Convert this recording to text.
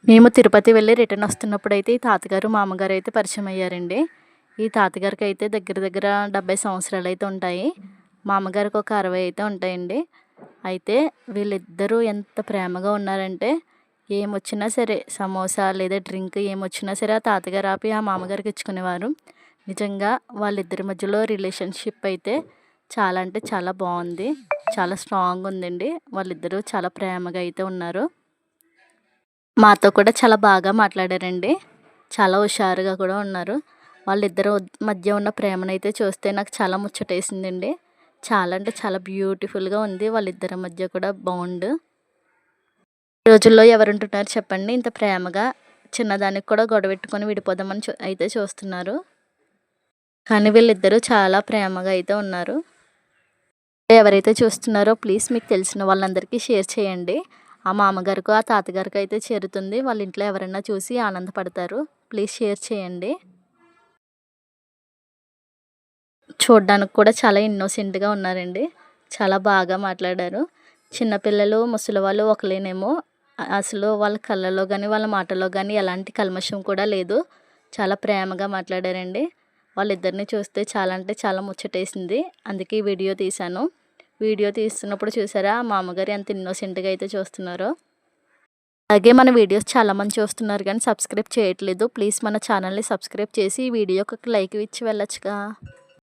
మేము తిరుపతి వెళ్ళి రిటర్న్ వస్తున్నప్పుడైతే ఈ తాతగారు మామగారు అయితే పరిచయం అయ్యారండి. ఈ తాతగారికి అయితే దగ్గర దగ్గర 70 సంవత్సరాలు అయితే ఉంటాయి. మామగారికి ఒక 60 అయితే ఉంటాయండి. అయితే వీళ్ళిద్దరూ ఎంత ప్రేమగా ఉన్నారంటే ఏమొచ్చినా సరే సమోసా లేదా డ్రింక్ ఏమొచ్చినా సరే ఆ తాతగారు ఆపి ఆ మామగారికి ఇచ్చుకునేవారు. నిజంగా వాళ్ళిద్దరి మధ్యలో రిలేషన్షిప్ అయితే చాలా అంటే చాలా బాగుంది. చాలా స్ట్రాంగ్ ఉందండి. వాళ్ళిద్దరూ చాలా ప్రేమగా అయితే ఉన్నారు. మాతో కూడా చాలా బాగా మాట్లాడారండి. చాలా హుషారుగా కూడా ఉన్నారు. వాళ్ళిద్దరు మధ్య ఉన్న ప్రేమనైతే చూస్తే నాకు చాలా ముచ్చటేసిందండి. చాలా అంటే చాలా బ్యూటిఫుల్‌గా ఉంది వాళ్ళిద్దరి మధ్య కూడా బాండ్. ఈ రోజుల్లో ఎవరుంటున్నారు చెప్పండి ఇంత ప్రేమగా చిన్నదానికి కూడా గొడవెట్టుకొని విడిపోదామని అయితే చూస్తున్నారు. కానీ వీళ్ళిద్దరూ చాలా ప్రేమగా అయితే ఉన్నారు. ఎవరైతే చూస్తున్నారో ప్లీజ్ మీకు తెలిసిన వాళ్ళందరికీ షేర్ చేయండి. ఆ మామగారికో ఆ తాతగారికో అయితే చేరుతుంది. వాళ్ళ ఇంట్లో ఎవరైనా చూసి ఆనందపడతారు. ప్లీజ్ షేర్ చేయండి. చూడ్డానికి కూడా చాలా ఇన్నోసెంట్‌గా ఉన్నారండి. చాలా బాగా మాట్లాడారు. చిన్నపిల్లలు, ముసలివాళ్ళు ఒకలేనేమో అసలు వాళ్ళ కళ్ళల్లో గానీ, వాళ్ళ మాటల్లో గానీ ఎలాంటి కల్మషం కూడా లేదు. చాలా ప్రేమగా మాట్లాడారండి. వాళ్ళిద్దరిని చూస్తే చాలా అంటే చాలా ముచ్చటేసింది. అందుకే ఈ వీడియో తీశాను. వీడియో తీస్తున్నప్పుడు చూసారా మా అమ్మగారు ఎంత ఇన్నోసెంట్‌గా అయితే చూస్తున్నారో. అలాగే మన వీడియోస్ చాలామంది చూస్తున్నారు కానీ సబ్స్క్రైబ్ చేయట్లేదు. ప్లీజ్ మన ఛానల్‌ని సబ్స్క్రైబ్ చేసి ఈ వీడియోకి ఒక లైక్ ఇచ్చి వెళ్ళొచ్చుగా.